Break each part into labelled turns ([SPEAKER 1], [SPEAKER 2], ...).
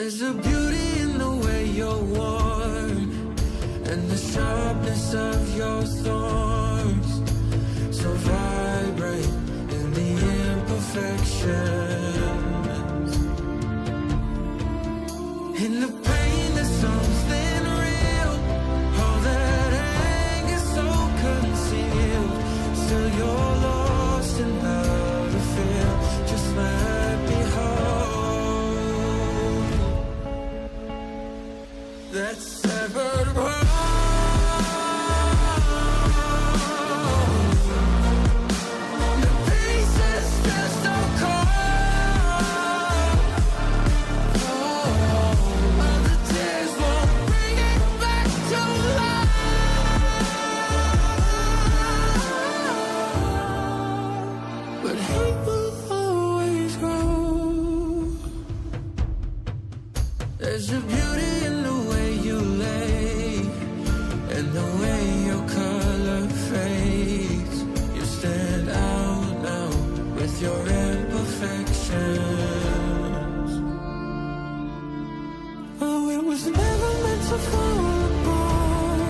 [SPEAKER 1] There's a beauty in the way you're worn, and the sharpness of your thorns, so vibrate in the imperfections. In the pain there's something real, all that anger so concealed. Still you're lost in how to feel, just let me hold that severed world. The pieces just don't come. All the tears won't bring it back to life. But hate will always grow. There's a beauty in the way you lay, and the way your color fades. You stand out now with your imperfections. Oh, it was never meant to fall apart.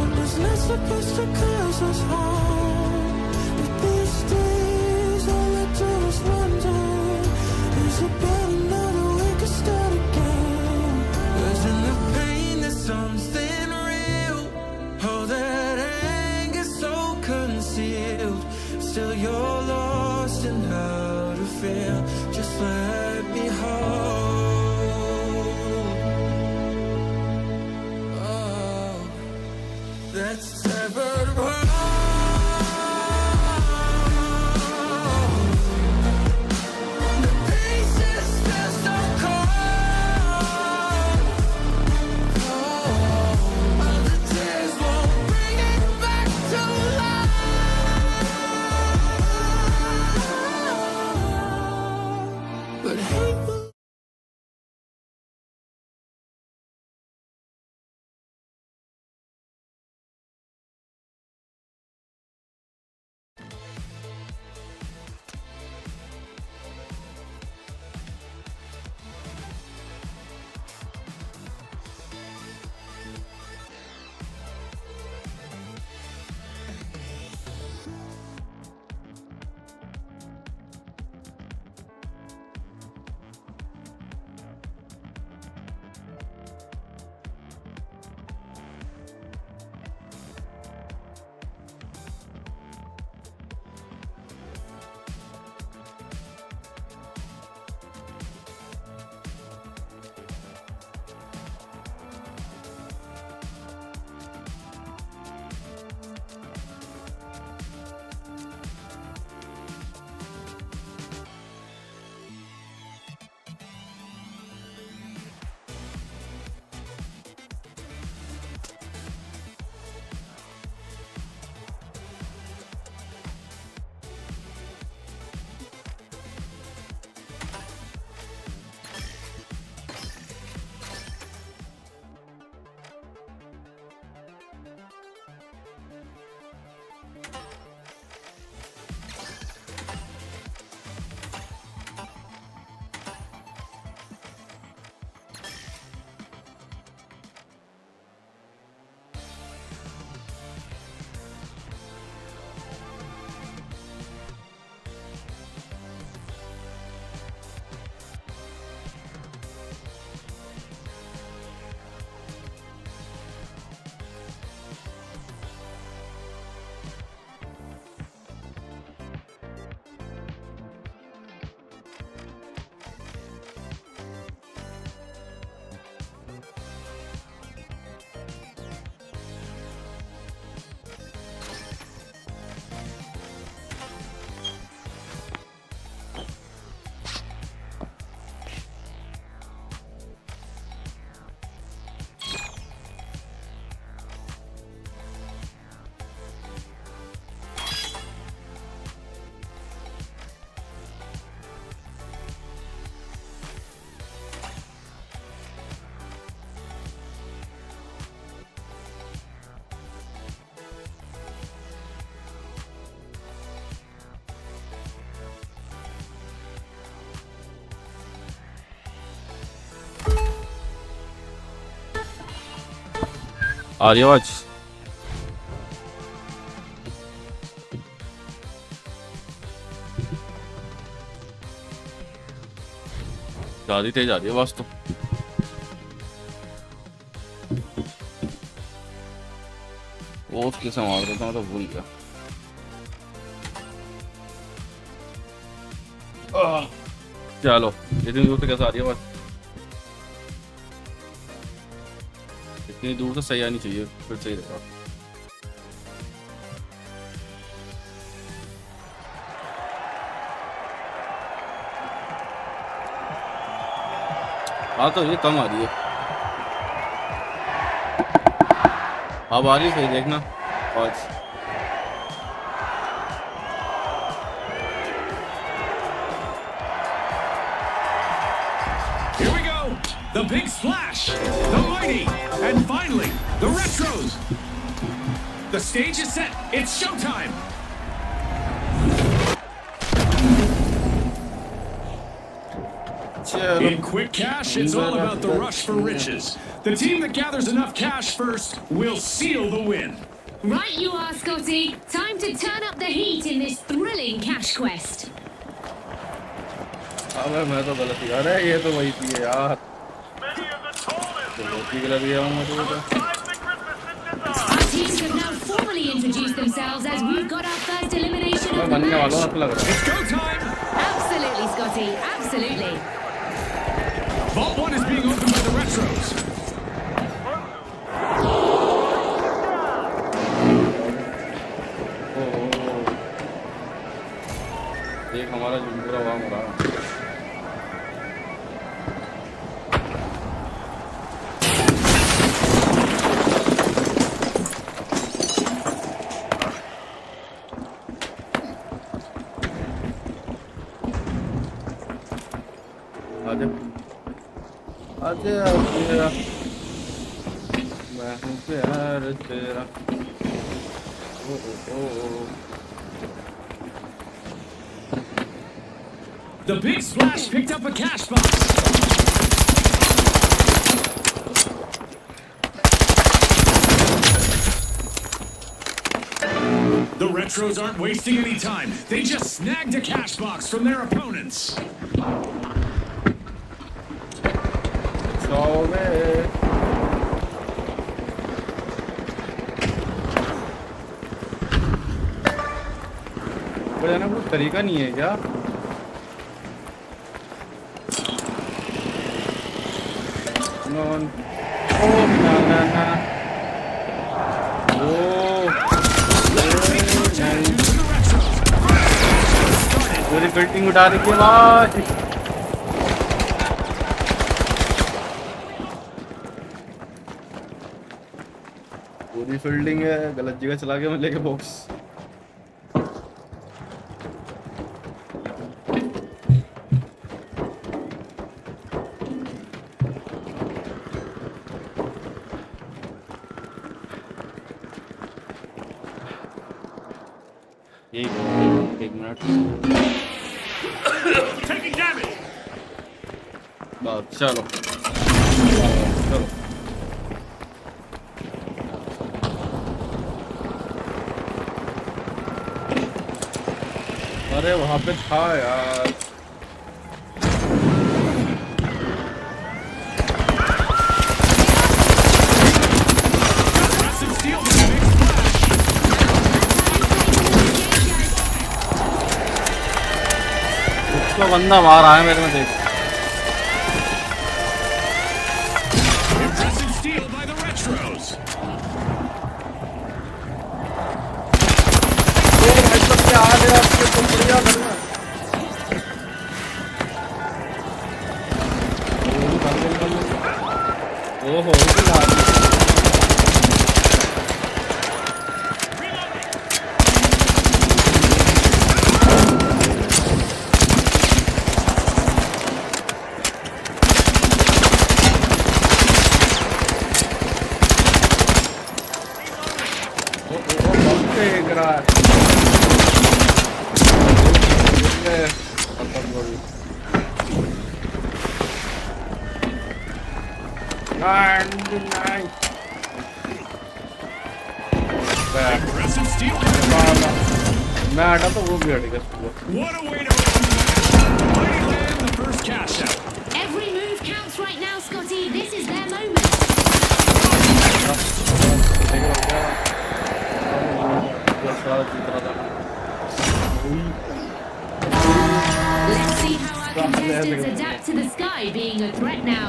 [SPEAKER 1] It was not supposed to cause us harm. But these days, all I do is wonder, is it better now that we could start again? 'Cause in the pain there's something real, all that anger so concealed. Still you're lost in how to feel, just let me hold. Oh, that's severed world. The pieces just don't come. All the tears won't bring it back to life. But hate will
[SPEAKER 2] आ रही आवाज? ज्यादा तेज आ रही है आवाज तो। वो उसके संभाल देता हूँ तो भूल गया। चलो इतनी दूर से कैसे आ रही है आवाज? इतनी दूर से सही आनी चाहिए, फिर सही रहेगा। हाँ तो ये कम आ रही है, अब आ रही है, सही देखना आज।
[SPEAKER 3] The big splash, the mighty, and finally, the retros. The stage is set. It's showtime. In quick cash, it's all about the rush for riches. The team that gathers enough cash first will seal the win.
[SPEAKER 4] Right you are, Scotty. Time to turn up the heat in this thrilling cash quest.
[SPEAKER 2] अबे मैं तो गलत ही, अरे ये तो वही थी यार।
[SPEAKER 4] Our teams have now formally introduced themselves as we've got our first elimination of the match.
[SPEAKER 3] It's go time!
[SPEAKER 4] Absolutely, Scotty. Absolutely.
[SPEAKER 3] Vault 1 is being opened by the retros.
[SPEAKER 2] देख हमारा जुमपुरा वहाँ हो रहा है। आजा तेरा मैं हूँ प्यार तेरा। ओ ओ ओ।
[SPEAKER 3] The big splash picked up a cash box. The retros aren't wasting any time. They just snagged a cash box from their opponents.
[SPEAKER 2] बजाना कुछ तरीका नहीं है क्या? नॉन ओ ना ना ना पूरी बिल्डिंग उठा रही है आवाज। पूरी फील्डिंग है, गलत जगह चला गया मैं लेके बॉक्स। एक मिनट चलो चलो अरे वहाँ पे था यार। उसको बंदा मार रहा है मेरे में, देख। ओहो
[SPEAKER 3] Aggressive steal.
[SPEAKER 2] मैं हटा तो वो भी हटेगा।
[SPEAKER 3] What a way to open the mighty land the first cash out.
[SPEAKER 4] Every move counts right now, Scotty. This is their moment. Let's see how our contestants adapt to the sky being a threat now.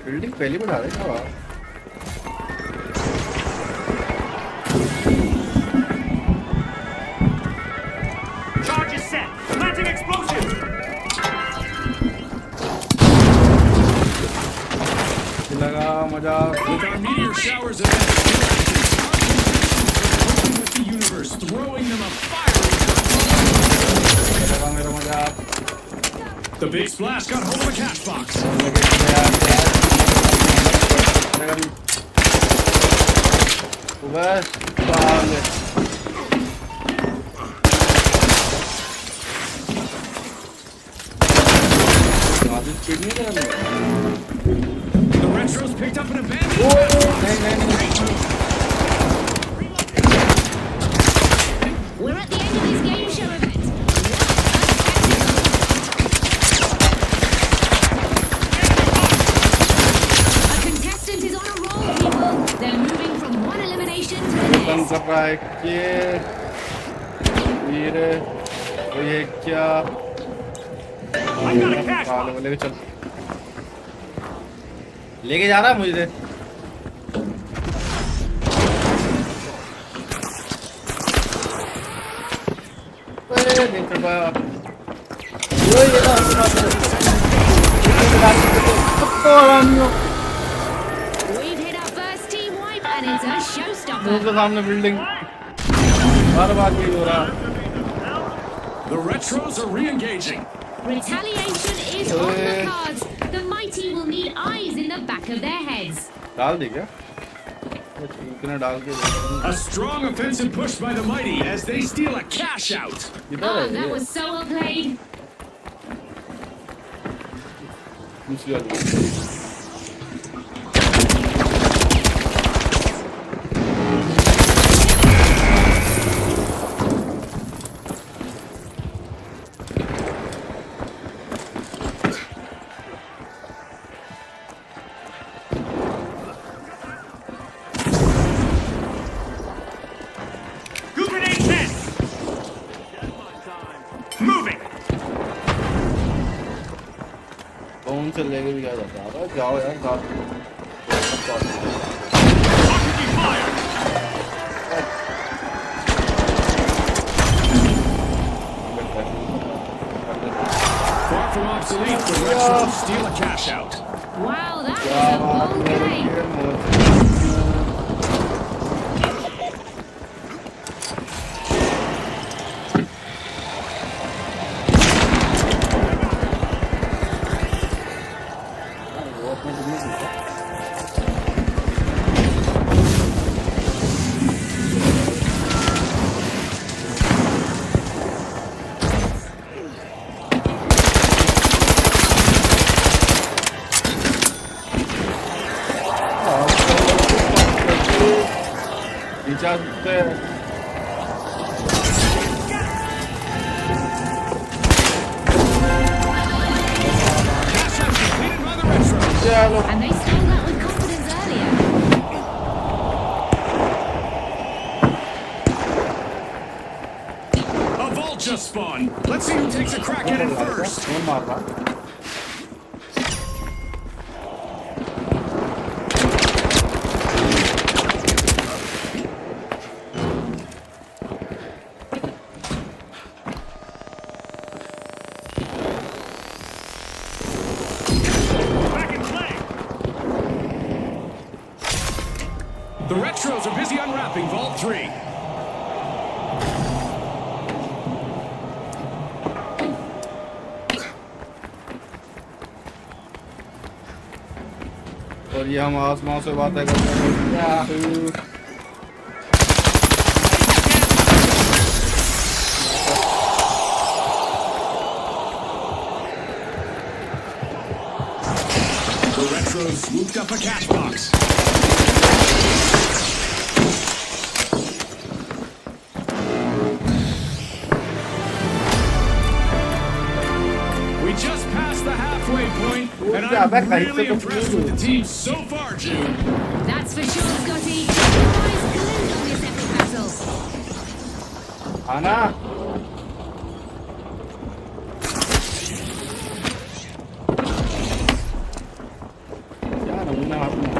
[SPEAKER 2] Building पहली बढ़ा रहे क्या?
[SPEAKER 3] Charge is set. Planting explosives.
[SPEAKER 2] लगा मजा।
[SPEAKER 3] With our meteor showers of energy, with the universe, throwing them a fiery.
[SPEAKER 2] लगा मेरा मजा।
[SPEAKER 3] The big splash got hold of a cash box.
[SPEAKER 2] बस बाल। स्पीड नहीं कर रहा।
[SPEAKER 3] The retros picked up an abandoned.
[SPEAKER 4] We're at the end of this game show event. A contestant is on a roll, people. They're moving from one elimination to the
[SPEAKER 2] बंद
[SPEAKER 4] next.
[SPEAKER 2] कर रहा है कि ये क्या?
[SPEAKER 3] I got a cash box.
[SPEAKER 2] लेके चल। लेके जा रहा है मुझे। नहीं कर पाया। ये ना
[SPEAKER 4] We've hit our first team wipe and it's a
[SPEAKER 2] मुंह
[SPEAKER 4] showstopper.
[SPEAKER 2] के सामने बिल्डिंग बार बार ये हो रहा।
[SPEAKER 3] The retros are re-engaging.
[SPEAKER 4] Retaliation is on the cards. The mighty will need eyes in the back of their heads.
[SPEAKER 2] डाल दी क्या? इतना डाल के।
[SPEAKER 3] A strong offensive push by the mighty as they steal a cash out.
[SPEAKER 2] किधर
[SPEAKER 4] Oh,
[SPEAKER 2] है
[SPEAKER 4] that
[SPEAKER 2] ये?
[SPEAKER 4] was so well played.
[SPEAKER 2] दूसरी वाली।
[SPEAKER 3] Group grenade 10. Moving.
[SPEAKER 2] कौन से लेके भी क्या जाता है? अरे जाओ यार साथ।
[SPEAKER 3] Occupy fire. Far from obsolete, the retros steal a cash out.
[SPEAKER 4] Wow, that was a bold play.
[SPEAKER 3] Cash out completed by the retros.
[SPEAKER 4] And they stole that with confidence earlier.
[SPEAKER 3] A vault just spawned. Let's see who takes a crack at it first. Back in play. The retros are busy unwrapping Vault 3.
[SPEAKER 2] और ये हम आसमान से बातें करते हैं।
[SPEAKER 3] The retros swooped up a cash box. And I'm really impressed with the team so far, Jude.
[SPEAKER 4] That's for sure, Scotty. Your eyes glued on this epic battle.
[SPEAKER 2] आना क्या नमूना आपने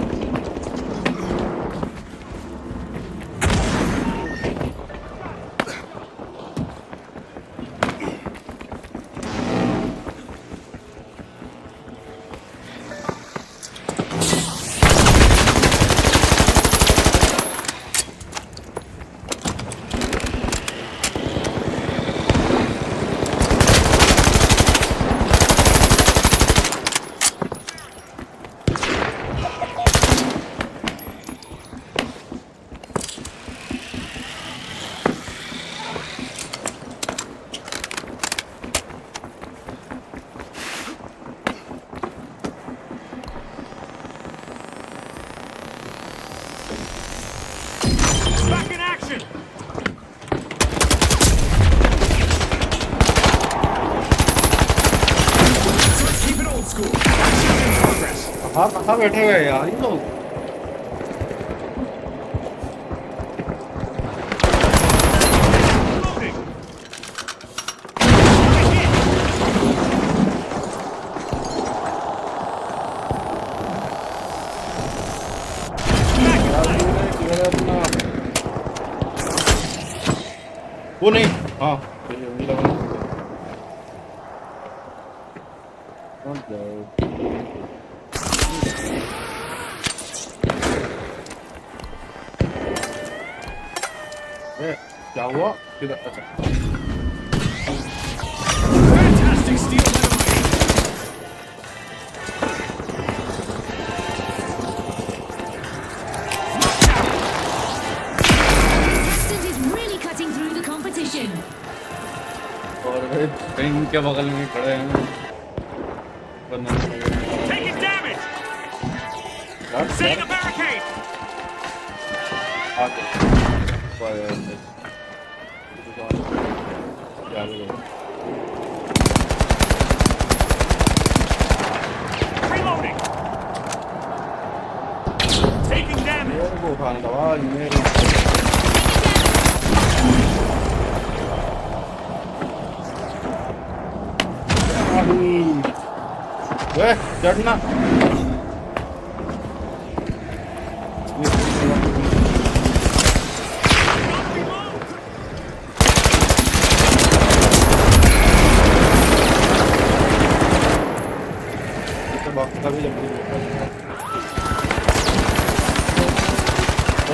[SPEAKER 3] Back in action. Let's keep it old school. Action in progress.
[SPEAKER 2] कहाँ बैठे हुए हैं यार ये लोग
[SPEAKER 3] Loading.
[SPEAKER 2] वो नहीं हाँ ये लगा क्या हुआ किधर अच्छा
[SPEAKER 3] Fantastic steal by the Mighty.
[SPEAKER 4] Kingston is really cutting through the competition.
[SPEAKER 2] और भाई ट्रेन के बगल में खड़े हैं
[SPEAKER 3] Taking damage. Setting a barricade. Reloading. Taking damage.
[SPEAKER 2] चढ़ना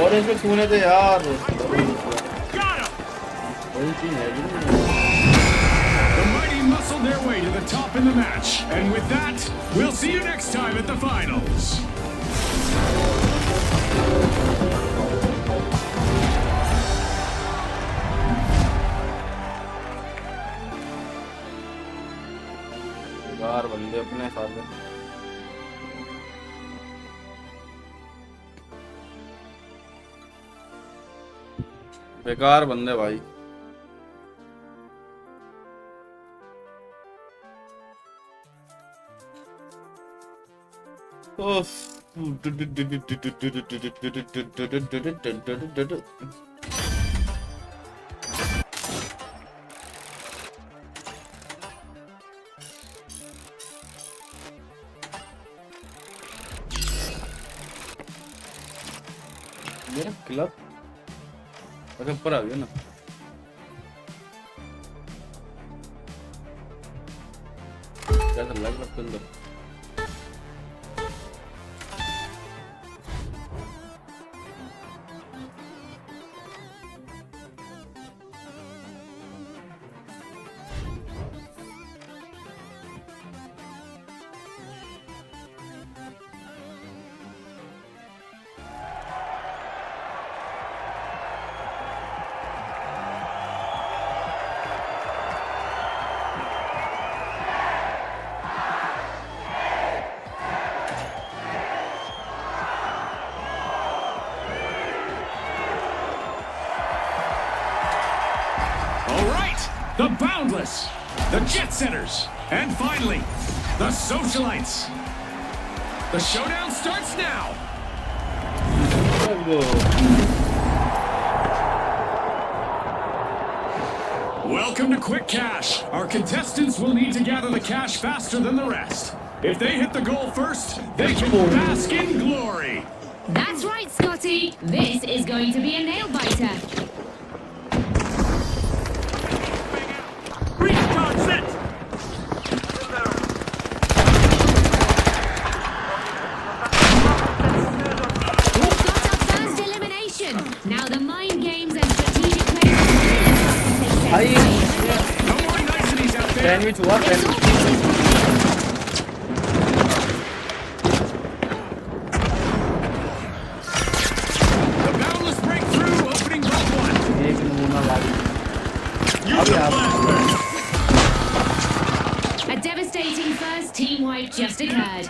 [SPEAKER 2] और इसमें छूने थे यार
[SPEAKER 3] Got him.
[SPEAKER 2] वही चीज है
[SPEAKER 3] The Mighty muscled their way to the top in the match. And with that, we'll see you next time at the finals.
[SPEAKER 2] यार बंदे अपने साथ में बेकार बंदे भाई मेरा क्लब अच्छा ऊपर आ गया ना क्या चल रहा है क्लब के अंदर
[SPEAKER 3] All right, the Boundless, the Jet Setters, and finally, the Socialites. The showdown starts now.
[SPEAKER 2] Let's go.
[SPEAKER 3] Welcome to Quick Cash. Our contestants will need to gather the cash faster than the rest. If they hit the goal first, they can bask in glory.
[SPEAKER 4] That's right, Scotty. This is going to be a nail-biter.
[SPEAKER 5] Restart set!
[SPEAKER 4] We've got our first elimination. Now the mind games and strategic plays are really
[SPEAKER 3] No more niceties out there.
[SPEAKER 2] Sandwich हुआ sandwich.
[SPEAKER 3] The boundless breakthrough, opening both one.
[SPEAKER 2] एक नमूना लागी.
[SPEAKER 3] Use your flashback.
[SPEAKER 4] A devastating first team wipe just occurred.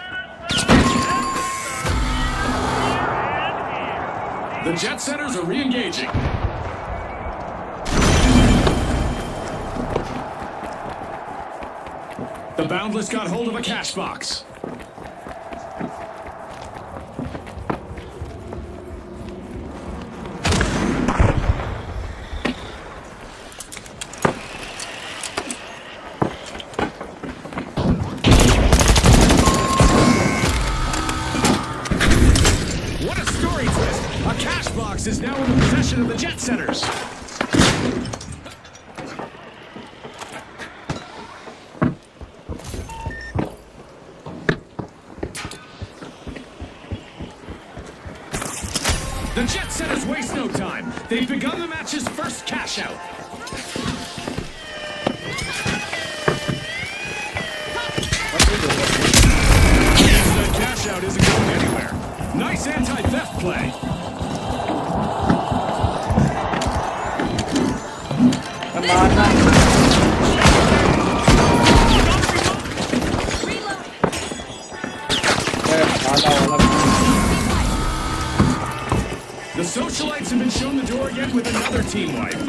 [SPEAKER 3] The jet setters are re-engaging. The boundless got hold of a cash box. What a story twist! A cash box is now in the possession of the jet setters. The jet setters waste no time. They've begun the match's first cash out. That cash out isn't going anywhere. Nice anti-theft play. The socialites have been shown the door again with another team wipe.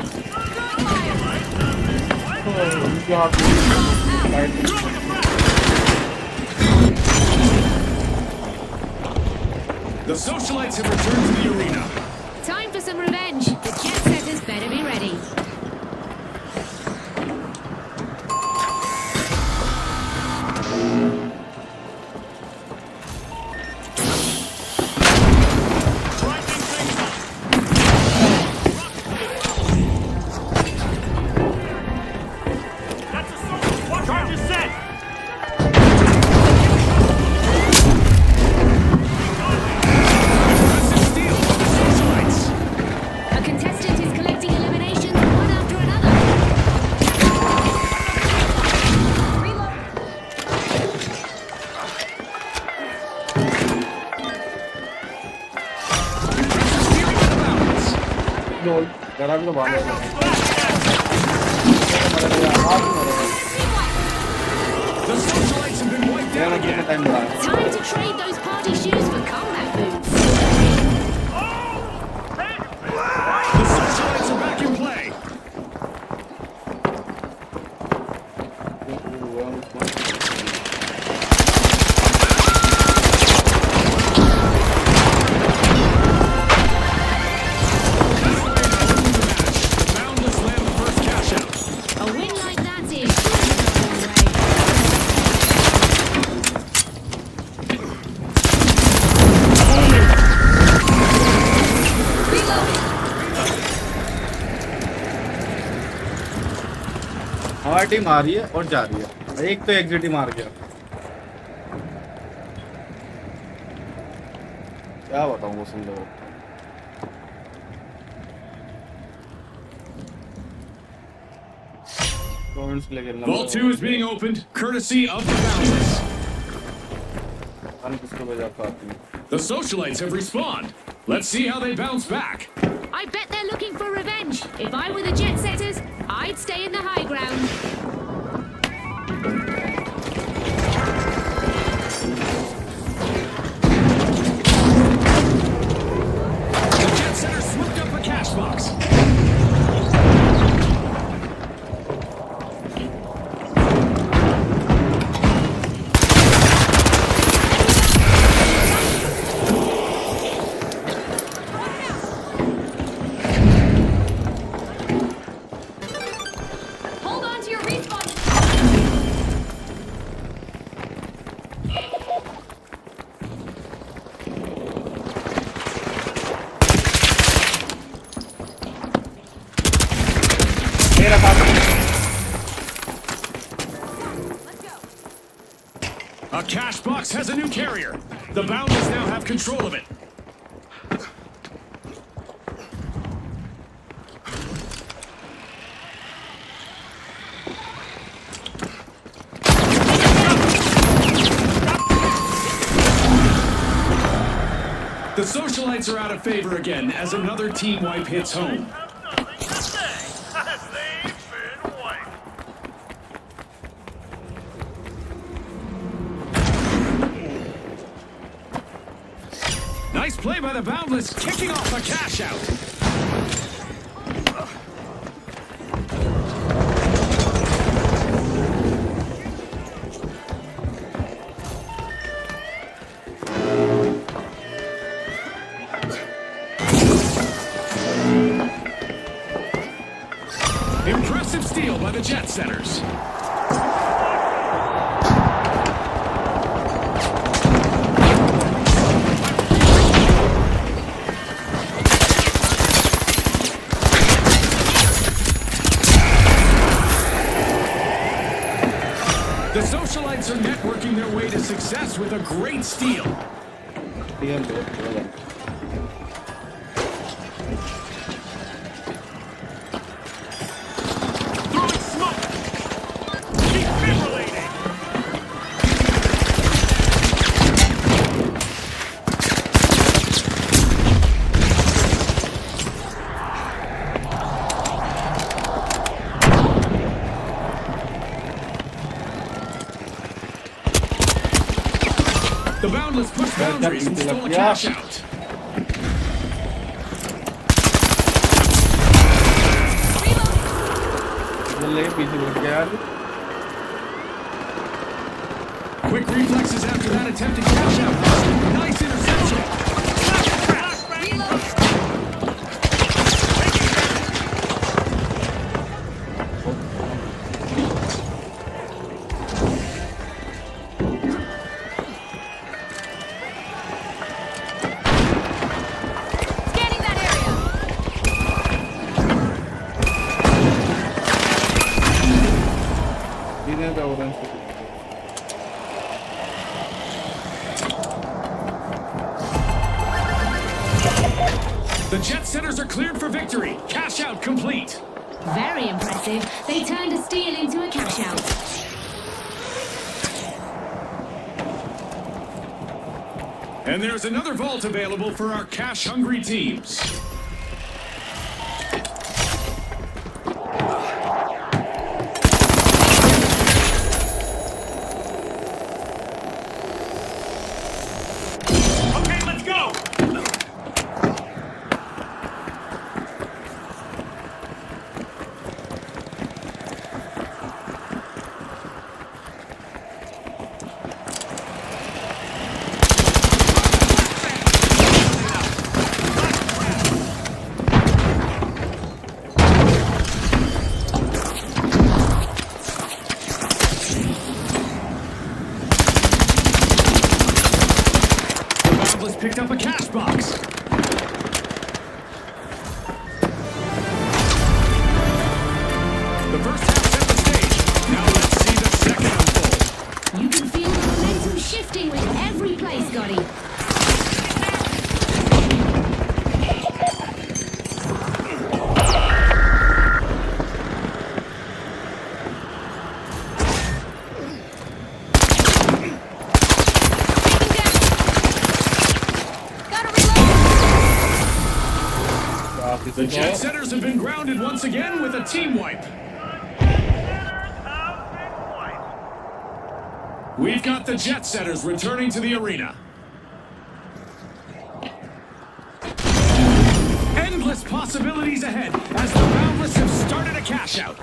[SPEAKER 3] The socialites have returned to the arena.
[SPEAKER 4] Time for some revenge. The jet setters better be ready.
[SPEAKER 5] Charges set!
[SPEAKER 3] Impressive steal from the socialites.
[SPEAKER 4] A contestant is collecting eliminations one after another. Reload.
[SPEAKER 3] Impressive stealing of the balance.
[SPEAKER 2] Lol. जरा भी तो बाल है.
[SPEAKER 3] The socialites have been wiped out
[SPEAKER 2] मेरा कितना
[SPEAKER 3] again.
[SPEAKER 2] Time लगा?
[SPEAKER 4] Time to trade those party shoes for combat boots.
[SPEAKER 3] The socialites are back in play. The boundless land the first cash out.
[SPEAKER 4] A win like that is sure to go
[SPEAKER 2] हमारी team आ रही है और जा रही है. एक तो exit ही मार गया. क्या बताऊं वो सुन लो. Points के लिए खेलना.
[SPEAKER 3] Vault 2 is being opened, courtesy of the boundless.
[SPEAKER 2] हम किसको बजा पाते हैं?
[SPEAKER 3] The socialites have respawned. Let's see how they bounce back.
[SPEAKER 4] I bet they're looking for revenge. If I were the jet setters, I'd stay in the high ground.
[SPEAKER 3] The jet setters swooped up a cash box.
[SPEAKER 2] मेरा साथ
[SPEAKER 3] A cash box has a new carrier. The Boundless now have control of it. The socialites are out of favor again as another team wipe hits home. Nice play by the Boundless, kicking off a cash out. Impressive steal by the Jet Setters. The socialites are networking their way to success with a great steal.
[SPEAKER 5] Throwing smoke. Defibrillating.
[SPEAKER 3] The Boundless pushed boundaries and stole a cash out. Quick reflexes after that attempted cash out. Nice interception.
[SPEAKER 4] Scanning that area.
[SPEAKER 3] The Jet Setters are cleared for victory. Cash out complete.
[SPEAKER 4] Very impressive. They turned a steal into a cash out.
[SPEAKER 3] And there's another vault available for our cash-hungry teams.
[SPEAKER 5] Okay, let's go.
[SPEAKER 3] The Boundless picked up a cash box. The first half set the stage. Now let's see the second unfold.
[SPEAKER 4] You can feel the momentum shifting with every play, Scotty. Gotta reload.
[SPEAKER 3] The Jet Setters have been grounded once again with a team wipe. We've got the Jet Setters returning to the arena. Endless possibilities ahead as the Boundless have started a cash out.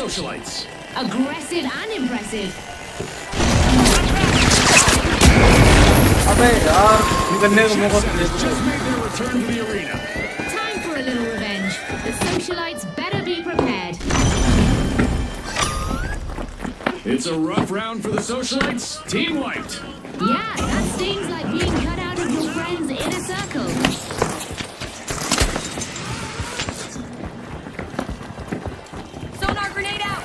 [SPEAKER 3] socialites.
[SPEAKER 4] Aggressive and impressive.
[SPEAKER 2] अबे यार निकलने को मौका दे दो।
[SPEAKER 3] Just made their return to the arena.
[SPEAKER 4] Time for a little revenge. The socialites better be prepared.
[SPEAKER 3] It's a rough round for the socialites. Team wiped.
[SPEAKER 4] Yeah, that stings like being cut out of your friend's inner circle. Sonar grenade out!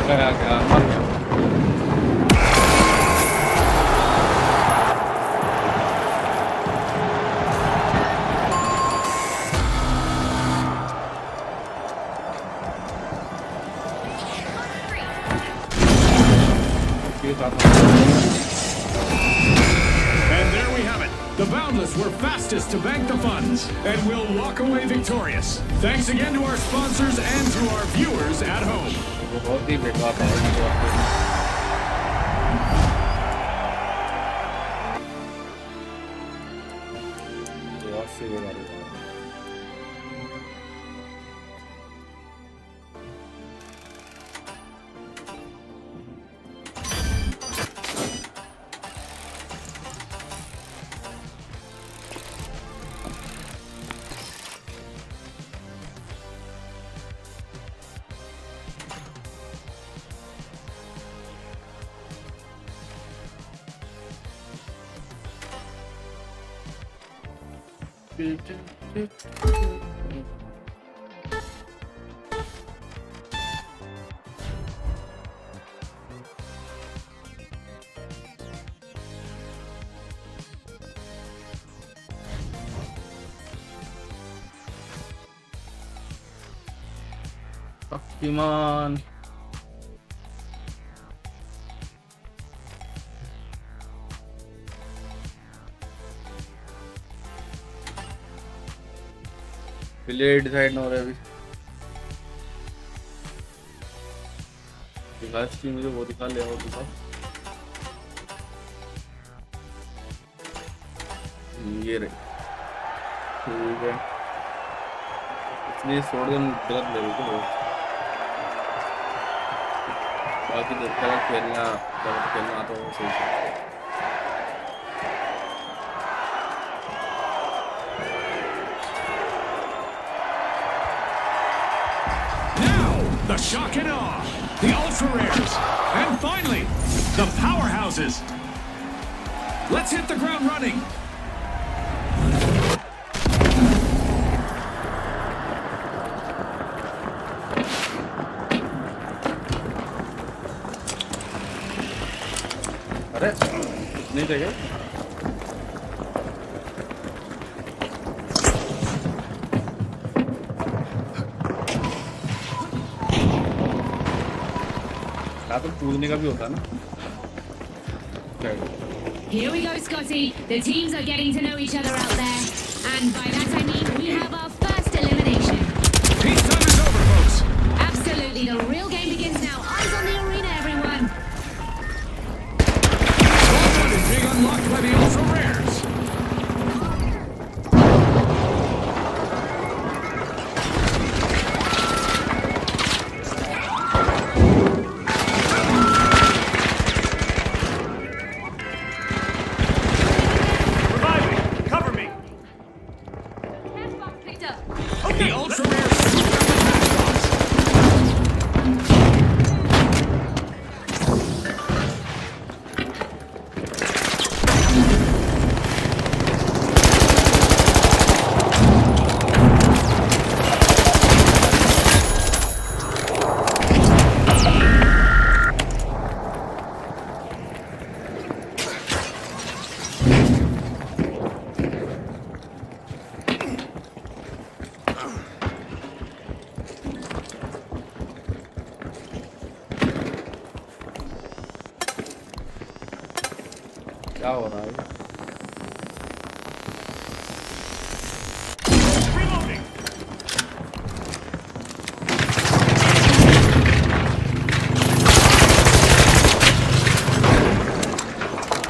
[SPEAKER 2] गया क्या मर गया।
[SPEAKER 3] And there we have it. The Boundless were fastest to bank the funds and will walk away victorious. Thanks again to our sponsors and to our viewers at home.
[SPEAKER 2] वो बहुत ही बेकार था। बहुत सी बेकार था। शक्तिमान प्ले डिसाइड ना हो रहा है अभी। दिखा इसकी मुझे वो दिखा ले और दिखा ये रहे। ठीक है इसलिए सोडन गलत ले रही थी। बाकी देखता है खेलना जब खेलना आता हो सही से।
[SPEAKER 3] The shock and awe, the ultra rares, and finally, the powerhouses. Let's hit the ground running.
[SPEAKER 2] अरे नहीं चाहिए। तो कूदने का भी होता है ना।
[SPEAKER 4] Here we go, Scotty. The teams are getting to know each other out there. And by that I mean we have our first elimination.
[SPEAKER 3] Peace time is over, folks.
[SPEAKER 4] Absolutely, the real game begins now. Eyes on the arena, everyone.
[SPEAKER 3] One is being unlocked by the ultra rares. The ultra rare
[SPEAKER 2] क्या हो रहा है?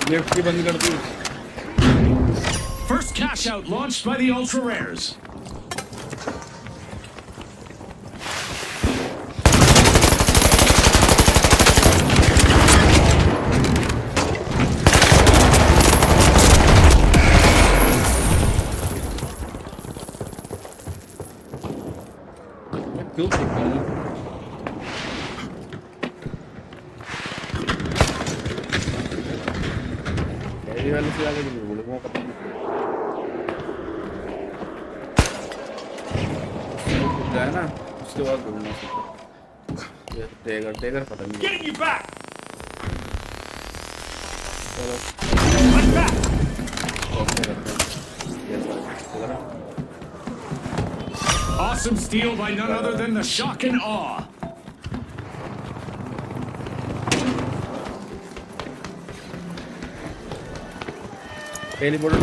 [SPEAKER 2] Left की बंद कर दी।
[SPEAKER 3] First cash out launched by the ultra rares.
[SPEAKER 2] क्यों फेंकता हूँ? ये वाले से आगे नहीं बोलूँगा पता नहीं। जाए ना उसके बाद बोलना सीखो। ये टेगर पता नहीं।
[SPEAKER 5] Getting you back.
[SPEAKER 2] चलो।
[SPEAKER 5] I'm back.
[SPEAKER 3] Awesome steal by none other than the shock and awe.
[SPEAKER 2] Teleport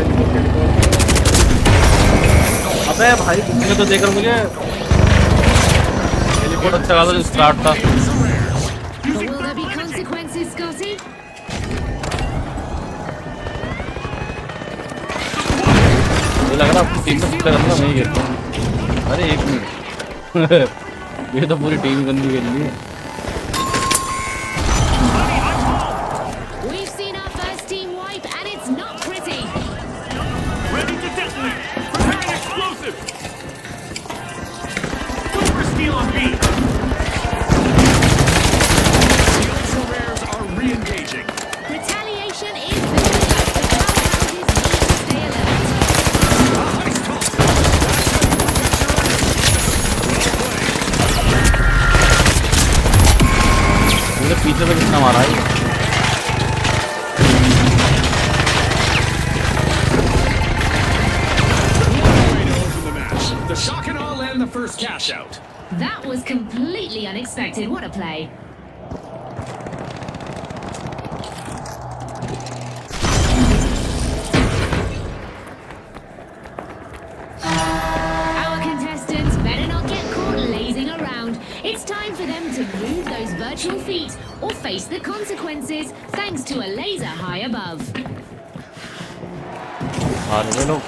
[SPEAKER 2] अबे भाई तुमने तो देखकर मुझे टेलीपोर्ट अच्छा खासा स्टार्ट था।
[SPEAKER 4] But will there be consequences, Scotty?
[SPEAKER 2] मुझे लग रहा है टीम में सबसे गंदा मैं ही खेलता हूँ। अरे एक मिनट ये तो पूरी टीम गंदी खेल रही है।
[SPEAKER 4] We've seen our first team wipe, and it's not pretty.
[SPEAKER 5] Ready to detonate. Preparing explosive. Super steal on B.
[SPEAKER 3] The ultra rares are re-engaging.
[SPEAKER 4] Retaliation is the killer. The powerhouses need to stay alert.
[SPEAKER 3] Nice toss.
[SPEAKER 2] मुझे पीछे पे कितना मारा है?
[SPEAKER 3] The shock and awe land the first cash out.
[SPEAKER 4] That was completely unexpected. What a play. Our contestants better not get caught lazing around. It's time for them to move those virtual feet or face the consequences thanks to a laser high above.
[SPEAKER 2] हार लोग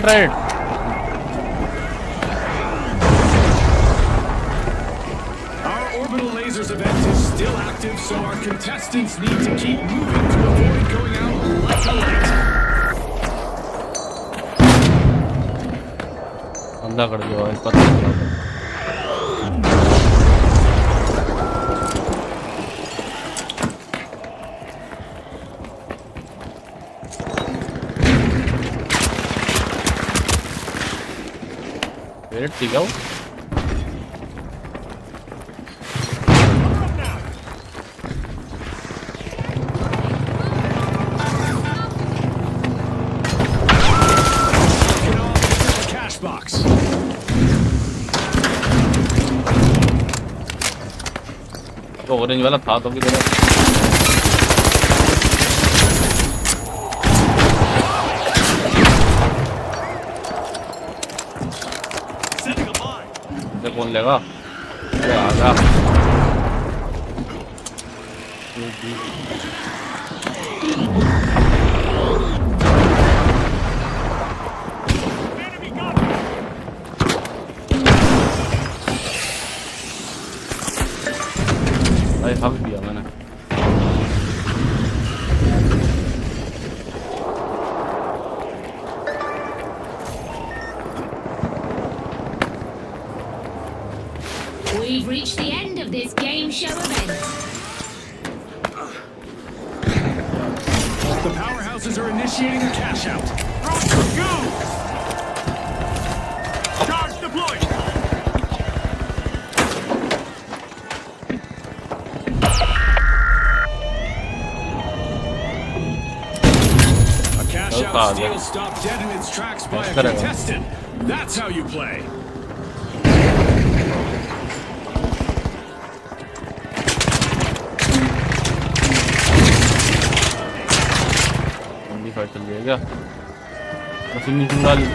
[SPEAKER 2] tried
[SPEAKER 3] Our orbital lasers event is still active, so our contestants need to keep moving to avoid going out like a light.
[SPEAKER 2] अंधा कर दिया है पता नहीं क्या मेरे ठीक है वो
[SPEAKER 3] Cash box.
[SPEAKER 2] तो ऑरेंज वाला था तो किधर है
[SPEAKER 5] Setting a line.
[SPEAKER 2] इधर कौन लेगा ये आगा
[SPEAKER 5] Enemy got me.
[SPEAKER 2] भाई हक दिया मैंने
[SPEAKER 4] We've reached the end of this game show event.
[SPEAKER 3] The powerhouses are initiating a cash out.
[SPEAKER 5] Throwing some goo. Charge deployed.
[SPEAKER 3] A cash
[SPEAKER 2] Oh,
[SPEAKER 3] out
[SPEAKER 2] God.
[SPEAKER 3] steal stopped dead in its tracks by a
[SPEAKER 2] Correct.
[SPEAKER 3] contestant. That's how you play.
[SPEAKER 2] Fight चल रही है क्या? Machine नहीं चुरा ली।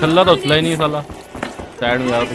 [SPEAKER 2] छल्ला तो उछला ही नहीं साला, साइड में यार।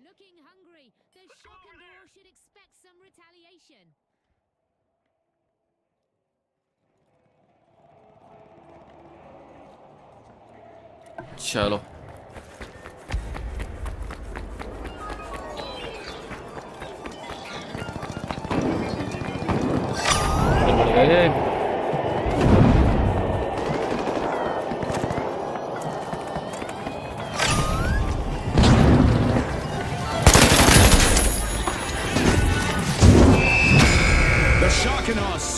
[SPEAKER 4] Looking hungry, the shock and awe should expect some retaliation.
[SPEAKER 2] चलो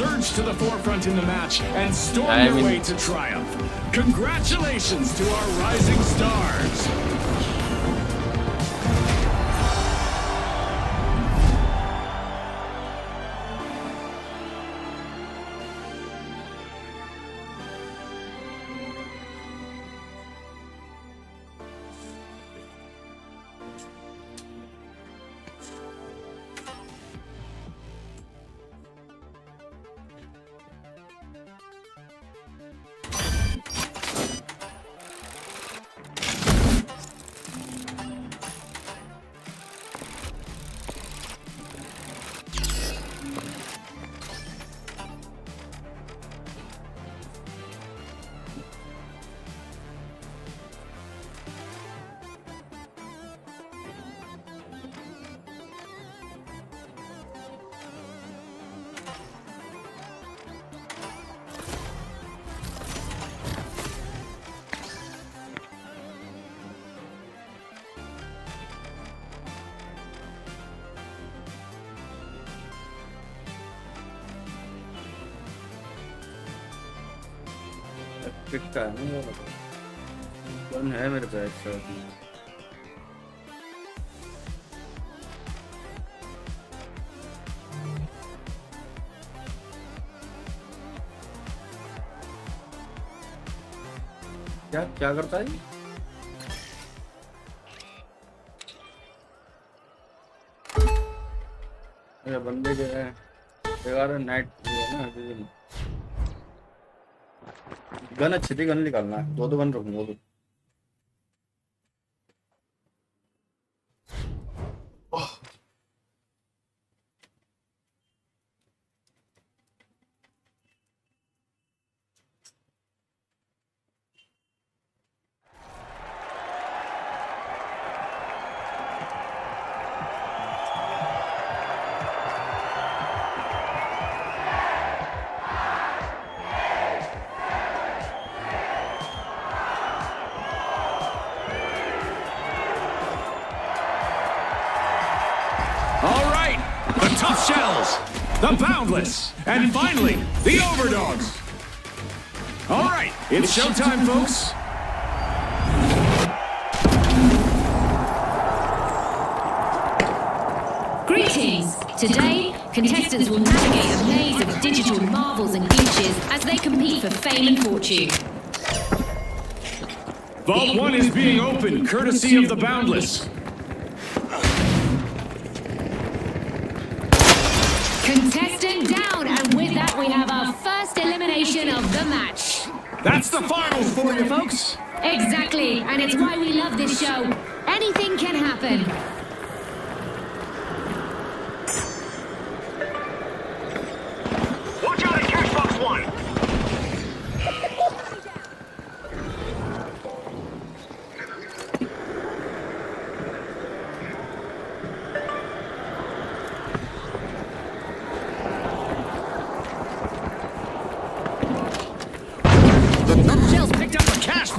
[SPEAKER 3] Surged to the forefront in the match and stormed their way to triumph. Congratulations to our rising stars.
[SPEAKER 2] कितना है ना वो कौन है मेरे पास शॉट में क्या क्या करता है ये बंदे जो है 11 नाइट है ना गन अच्छी थी, गन निकालना है, दो गन रखूंगा तो।
[SPEAKER 3] The Boundless, and finally, the Overdogs. All right, it's showtime, folks.
[SPEAKER 4] Greetings. Today, contestants will navigate a maze of digital marvels and glitches as they compete for fame and fortune.
[SPEAKER 3] Vault 1 is being opened, courtesy of the Boundless.
[SPEAKER 4] Contestant down, and with that we have our first elimination of the match.
[SPEAKER 3] That's the finals for you, folks.
[SPEAKER 4] Exactly, and it's why we love this show. Anything can happen.
[SPEAKER 5] Watch out at Cash Box 1.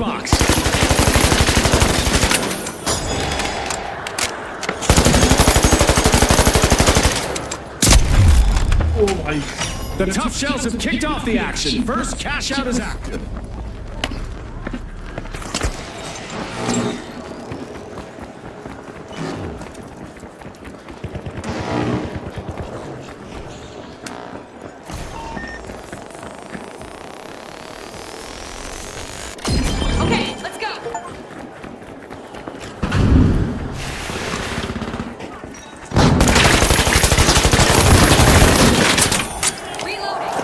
[SPEAKER 3] box. The tough shells have kicked off the action. First cash out is active.
[SPEAKER 4] Okay, let's go. Reloading.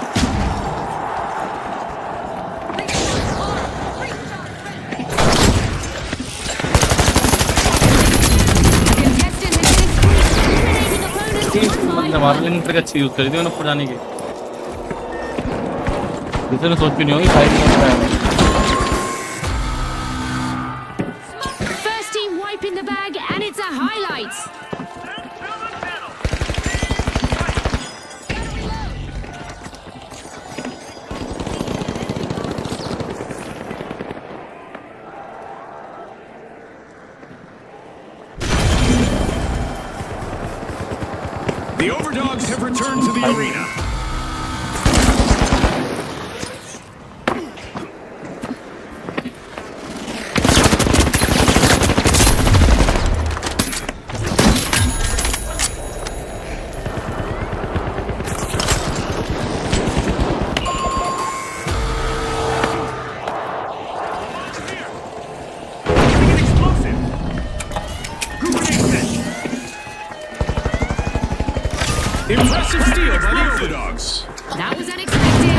[SPEAKER 4] Contestant has been eliminating opponents one by one.
[SPEAKER 2] Morning trick अच्छी use करी थी मैंने ऊपर जाने की, जिसे सोच भी नहीं होगी फाइट करता है।
[SPEAKER 4] First team wiping the bag, and it's a highlight.
[SPEAKER 3] The overdogs have returned to the arena.
[SPEAKER 5] Explosive. Grenade set.
[SPEAKER 3] Impressive steal by the overdogs.
[SPEAKER 4] That was unexpected.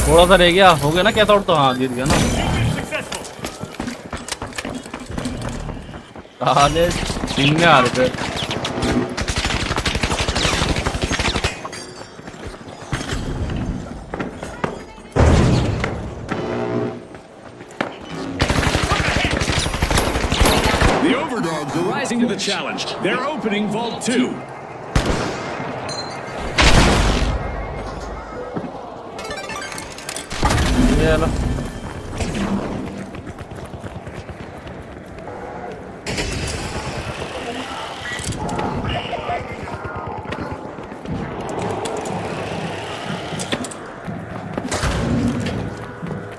[SPEAKER 2] थोड़ा सा रह गया, हो गया ना कैसा आउट, तो हाँ जीत गया ना।
[SPEAKER 5] Successful.
[SPEAKER 2] साले टीम में आ रहे थे।
[SPEAKER 3] The overdogs are rising to the challenge. They're opening Vault 2.
[SPEAKER 2] ये लो।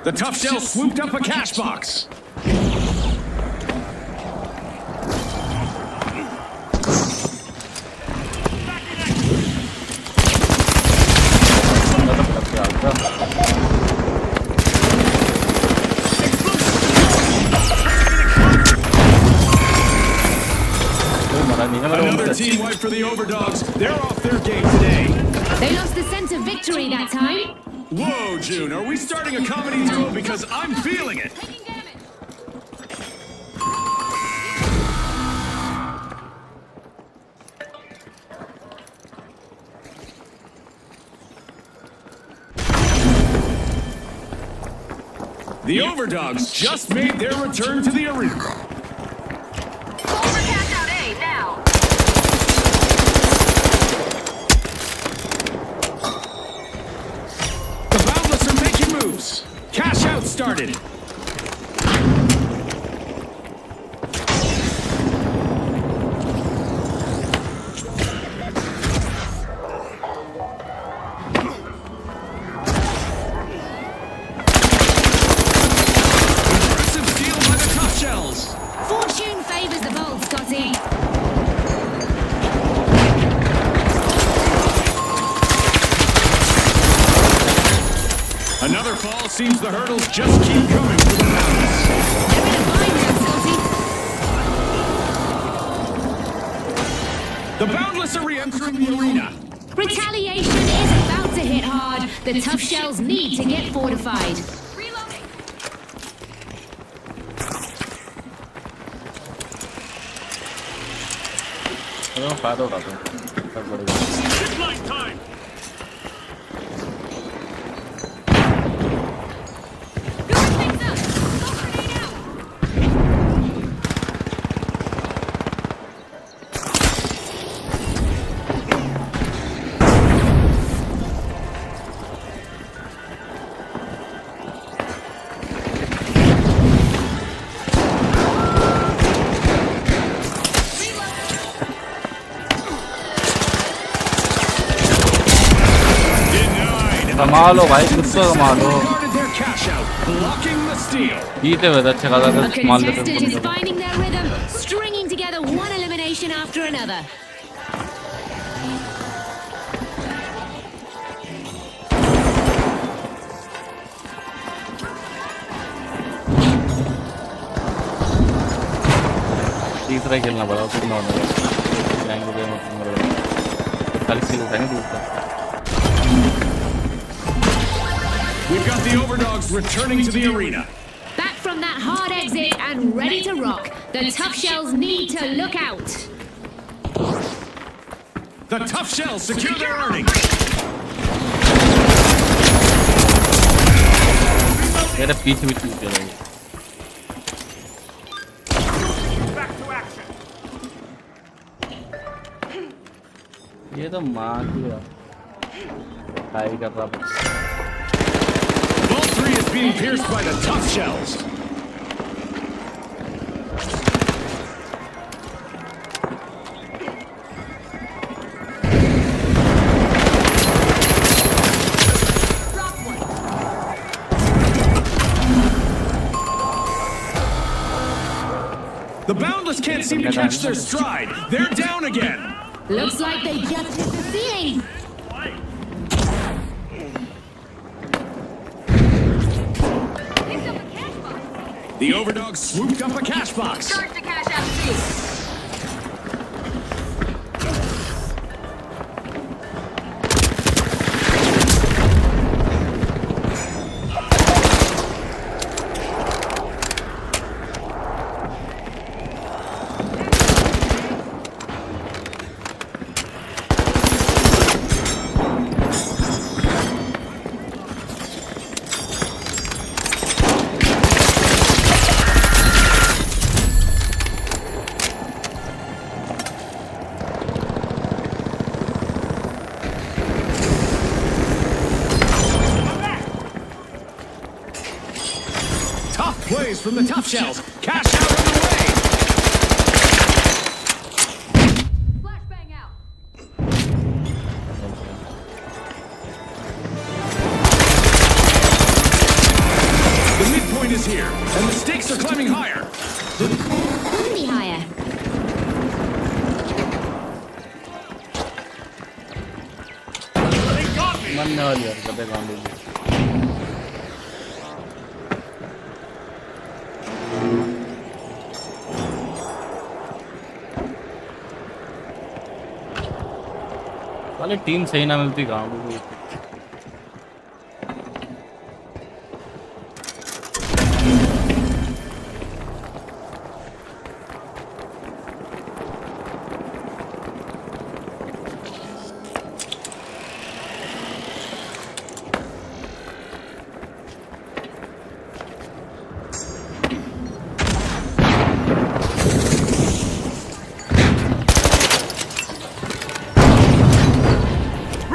[SPEAKER 3] The tough shell swooped up a cash box. Another team wipe for the overdogs. They're off their game today.
[SPEAKER 4] They lost the sense of victory that time.
[SPEAKER 3] Whoa, June, are we starting a comedy duo? Because I'm feeling it.
[SPEAKER 4] Taking damage.
[SPEAKER 3] The overdogs just made their return to the arena.
[SPEAKER 4] Overcast out A now.
[SPEAKER 3] The Boundless are making moves. Cash out started. Impressive steal by the tough shells.
[SPEAKER 4] Fortune favors the bold, Scotty.
[SPEAKER 3] Another fall. Seems the hurdles just keep coming for the Boundless.
[SPEAKER 4] They're in a bind now, Scotty.
[SPEAKER 3] The Boundless are re-entering the arena.
[SPEAKER 4] Retaliation is about to hit hard. The tough shells need to get fortified. Reloading.
[SPEAKER 2] तो मैं फायदा उठाता हूँ सब बढ़िया।
[SPEAKER 5] Zipline time!
[SPEAKER 2] कमा लो भाई, कुछ तो कमा लो।
[SPEAKER 3] Guarded their cash out, blocking the steal.
[SPEAKER 2] जीते हुए अच्छा खासा
[SPEAKER 4] A
[SPEAKER 2] कर मान लेते
[SPEAKER 4] contestant is
[SPEAKER 2] हैं।
[SPEAKER 4] finding their rhythm, stringing together one elimination after another.
[SPEAKER 2] तीसरा ही खेलना पड़ा कुछ ना होने खाली खेल उठाएंगे दूर तक।
[SPEAKER 3] We've got the overdogs returning to the arena.
[SPEAKER 4] Back from that hard exit and ready to rock. The tough shells need to look out.
[SPEAKER 3] The tough shells secure their earnings.
[SPEAKER 2] मेरे पीछे भी चलते रहे।
[SPEAKER 5] Back to action!
[SPEAKER 2] ये तो माँ की high कर रहा।
[SPEAKER 3] Ball 3 is being pierced by the tough shells. The Boundless can't seem to catch their stride. They're down again.
[SPEAKER 4] Looks like they just hit the ceiling.
[SPEAKER 3] The overdogs swooped up a cash box.
[SPEAKER 4] Charge the cash out too.
[SPEAKER 3] Plays from the tough shells. Cash out on the way.
[SPEAKER 4] Flashbang out.
[SPEAKER 3] The midpoint is here, and the stakes are climbing higher.
[SPEAKER 4] Couldn't be higher.
[SPEAKER 5] They got me!
[SPEAKER 2] मरने वाली है कभी काम नहीं। वाले team सही ना मिलती कहाँ को।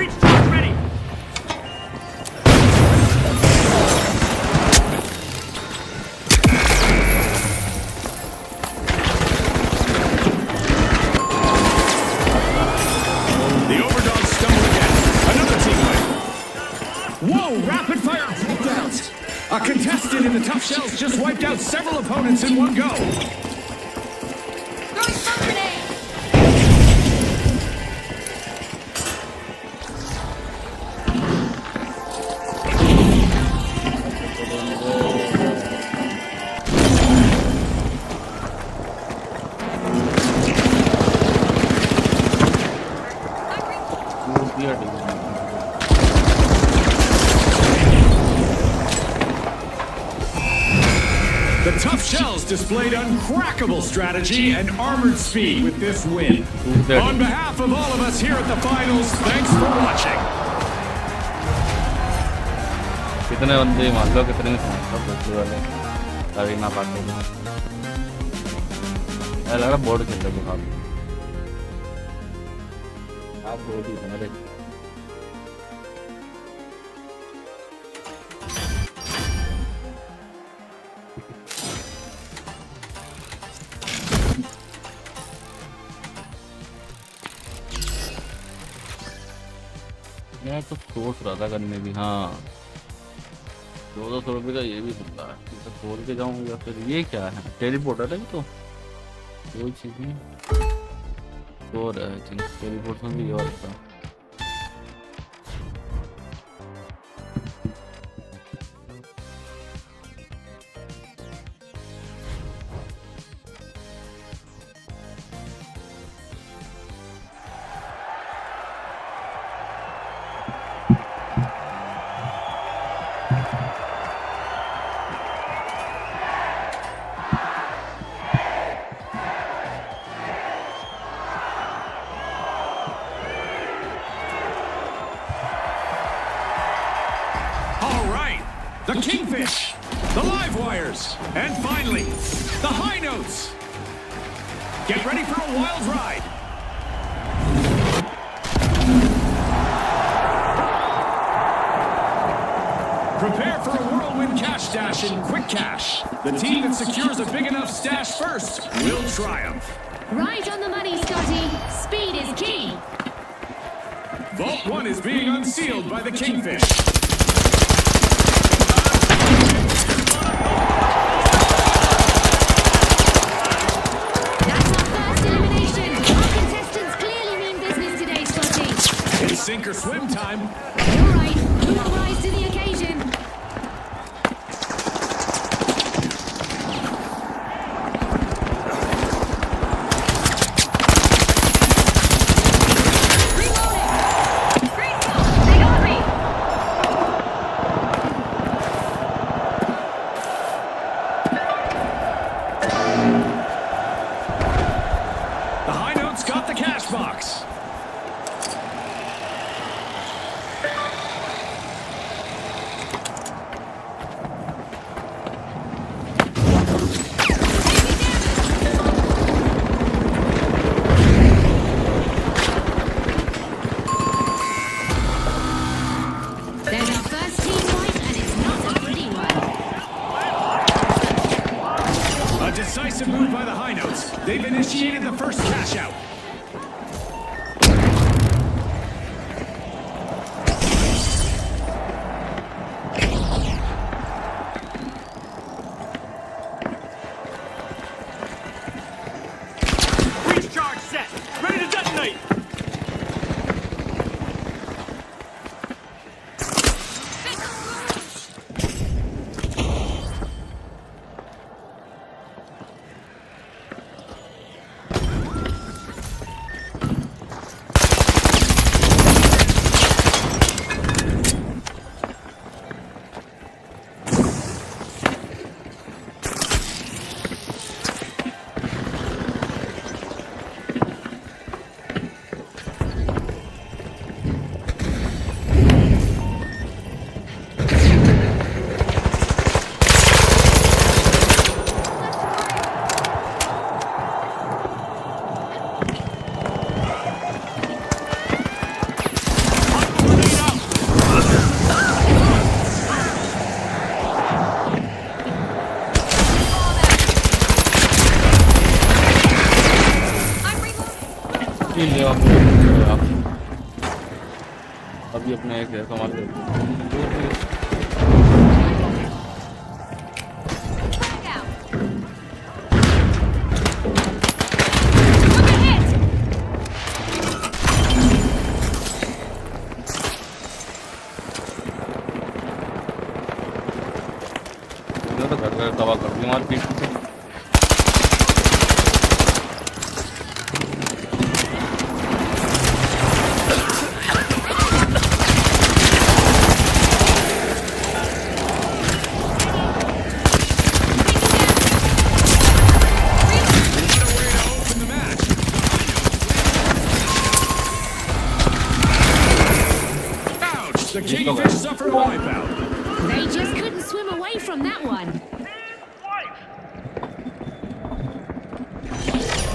[SPEAKER 5] Reach charge ready!
[SPEAKER 3] The overdogs stumble again. Another team win. Whoa, rapid fire takedowns. A contestant in the tough shells just wiped out several opponents in one go.
[SPEAKER 4] Throwing smoke grenade.
[SPEAKER 3] The tough shells displayed uncrackable strategy and armored speed with this win. On behalf of all of us here at the finals, thanks for watching.
[SPEAKER 2] कितने बंदे मान लो कितने बच्चे वाले अभी ना पाते लग रहा बोर्ड खेल रहे हो आप बोर्ड ही बना रहे मैं तो सोच रहा था करने की हाँ 200 रुपये का ये भी बनता है तो खोल के जाऊंगा फिर ये क्या है टेलीपोर्टर है तो कोई चीज़ नहीं और है टेलीपोर्ट में भी और था
[SPEAKER 3] The kingfish, the live wires, and finally, the high notes. Get ready for a wild ride. Prepare for a whirlwind cash dash in quick cash. The team that secures a big enough stash first will triumph.
[SPEAKER 4] Right on the money, Scotty. Speed is key.
[SPEAKER 3] Vault 1 is being unsealed by the kingfish. Sink or swim time.
[SPEAKER 4] You're right. We'll rise to the occasion. Reloading. Great shot. They got me.
[SPEAKER 3] The high notes got the cash box. Decisive move by the high notes. They've initiated the first cash out.
[SPEAKER 5] Breach charge set. Ready to detonate.
[SPEAKER 2] अभी अपने एक है संभाल लेते तो घर दवा कर दी हमारे पीठ पे
[SPEAKER 3] The Kingfish suffered a wipeout.
[SPEAKER 4] They just couldn't swim away from that one.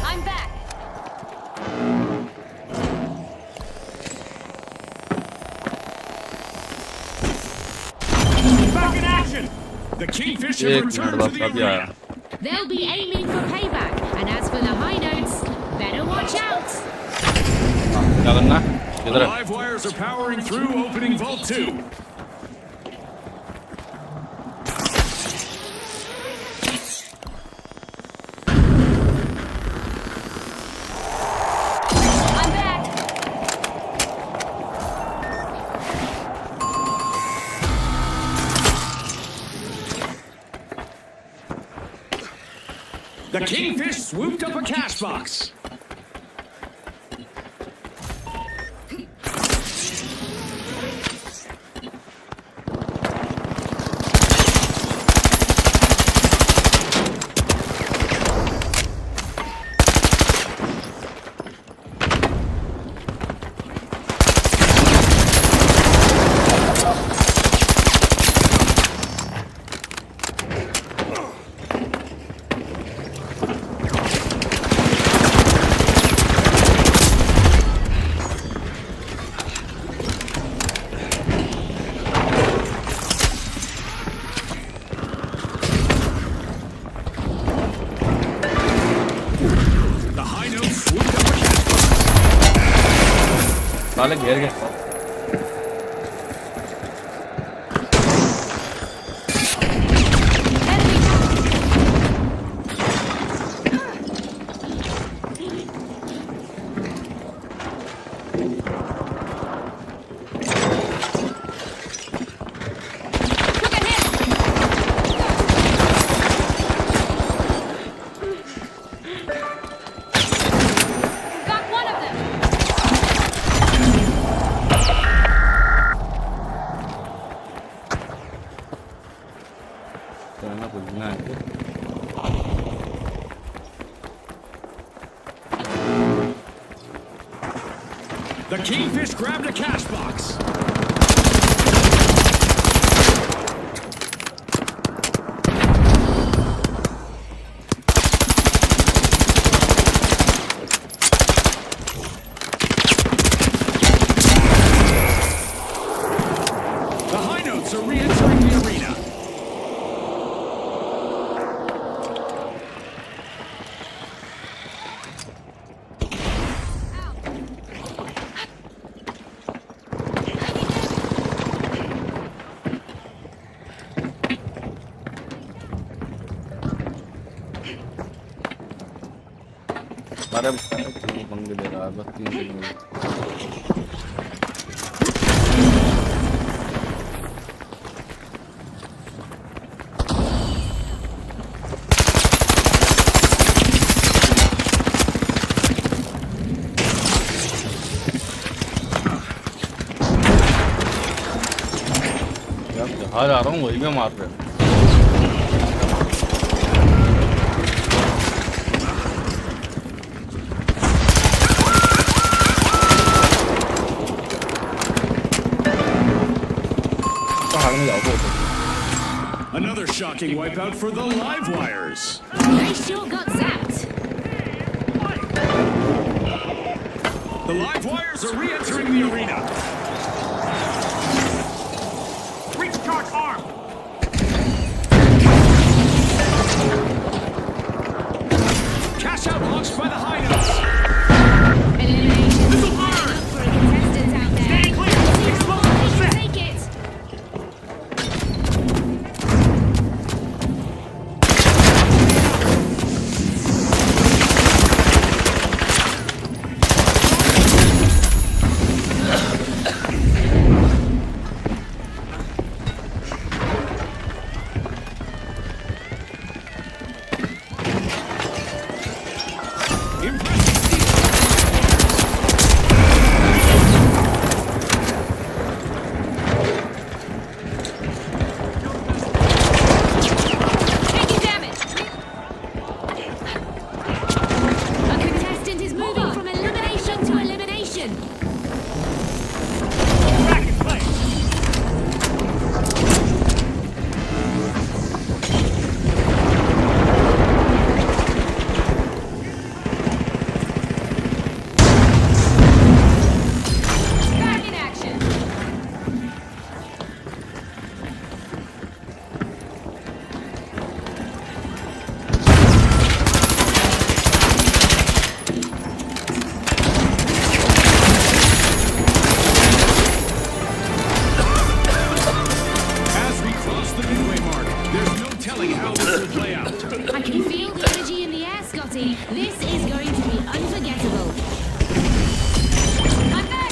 [SPEAKER 4] I'm back.
[SPEAKER 5] Back in action!
[SPEAKER 3] The Kingfish have returned to the arena.
[SPEAKER 4] They'll be aiming for payback. And as for the high notes, better watch out.
[SPEAKER 2] क्या करना
[SPEAKER 3] The
[SPEAKER 2] किधर है
[SPEAKER 3] live wires are powering through, opening Vault 2.
[SPEAKER 4] I'm back.
[SPEAKER 3] The Kingfish swooped up a cash box.
[SPEAKER 2] साले घेर गए
[SPEAKER 4] Got one of them.
[SPEAKER 2] करना बुझना है
[SPEAKER 3] The Kingfish grabbed a cash box. The high notes are re-entering the arena.
[SPEAKER 2] अरे पंगे ले रहा है बस 3 दिन यार जहाज आ रहा हूँ वही पे मार रहे हैं
[SPEAKER 3] Another shocking wipeout for the live wires.
[SPEAKER 4] They sure got zapped.
[SPEAKER 3] The live wires are re-entering the arena.
[SPEAKER 5] Recharge arm!
[SPEAKER 3] Cash out launched by the high notes.
[SPEAKER 4] Elimination.
[SPEAKER 5] This'll burn!
[SPEAKER 4] Look for a contestant out there.
[SPEAKER 5] Stay clear!
[SPEAKER 4] See how
[SPEAKER 5] Explode
[SPEAKER 4] far they
[SPEAKER 5] set!
[SPEAKER 4] can take it.
[SPEAKER 3] play out.
[SPEAKER 4] I can feel the energy in the air, Scotty. This is going to be unforgettable. I'm back!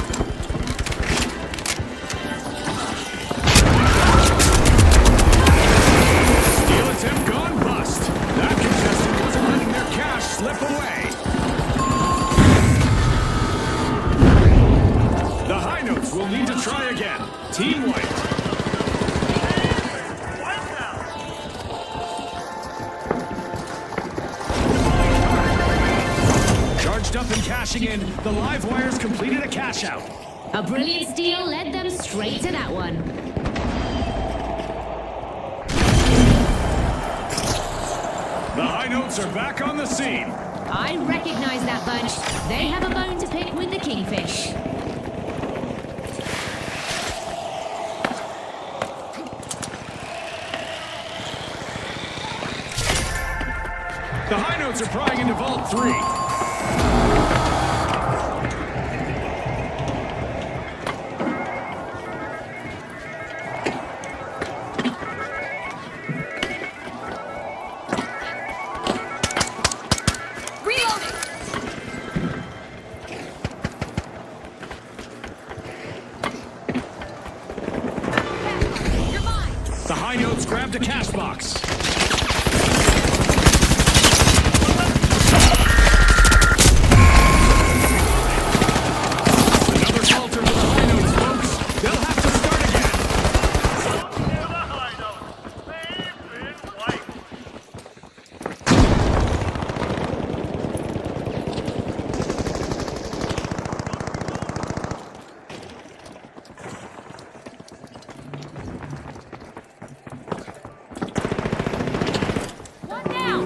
[SPEAKER 3] Steal attempt gone bust. That contestant wasn't letting their cash slip away. The high notes will need to try again. Team wiped. Charged up and cashing in, the live wires completed a cash out.
[SPEAKER 4] A brilliant steal led them straight to that one.
[SPEAKER 3] The high notes are back on the scene.
[SPEAKER 4] I recognize that bunch. They have a bone to pick with the Kingfish.
[SPEAKER 3] The high notes are prying into Vault 3. The high notes grabbed a cash box. Another falter for the high notes, folks. They'll have to start again.
[SPEAKER 4] One down.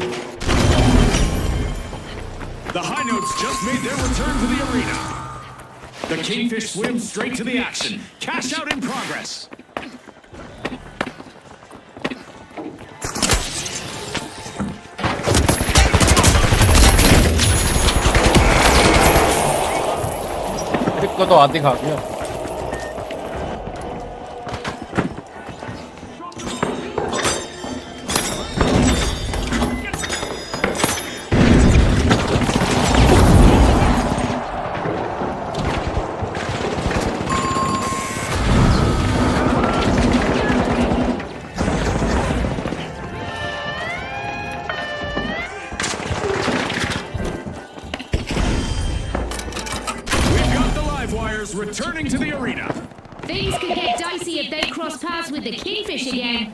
[SPEAKER 3] The high notes just made their return to the arena. The Kingfish swims straight to the action. Cash out in progress.
[SPEAKER 2] एक को तो आधी खा गया।
[SPEAKER 3] We've got the live wires returning to the arena.
[SPEAKER 4] Things could get dicey if they cross paths with the Kingfish again.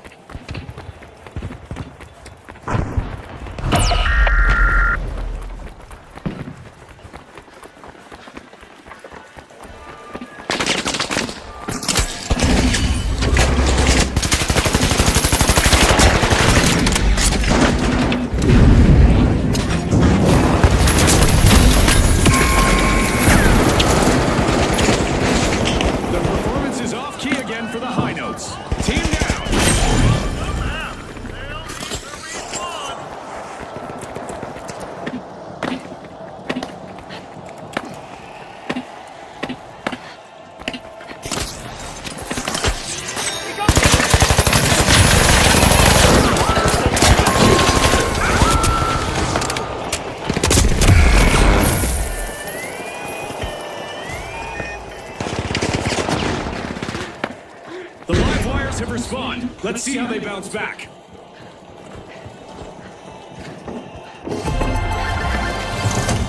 [SPEAKER 3] The performance is off key again for the high notes. Team down. The live wires have respawned. Let's see how they bounce back.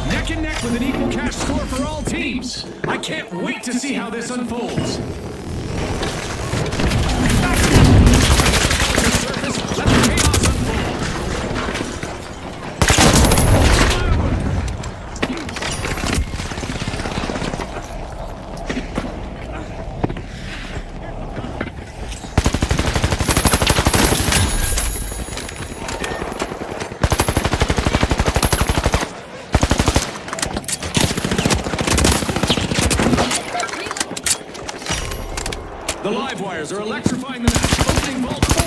[SPEAKER 3] Neck and neck with an equal cash score for all teams. I can't wait to see how this unfolds. To surface, let the chaos unfold. The live wires are electrifying the match, opening Vault 4.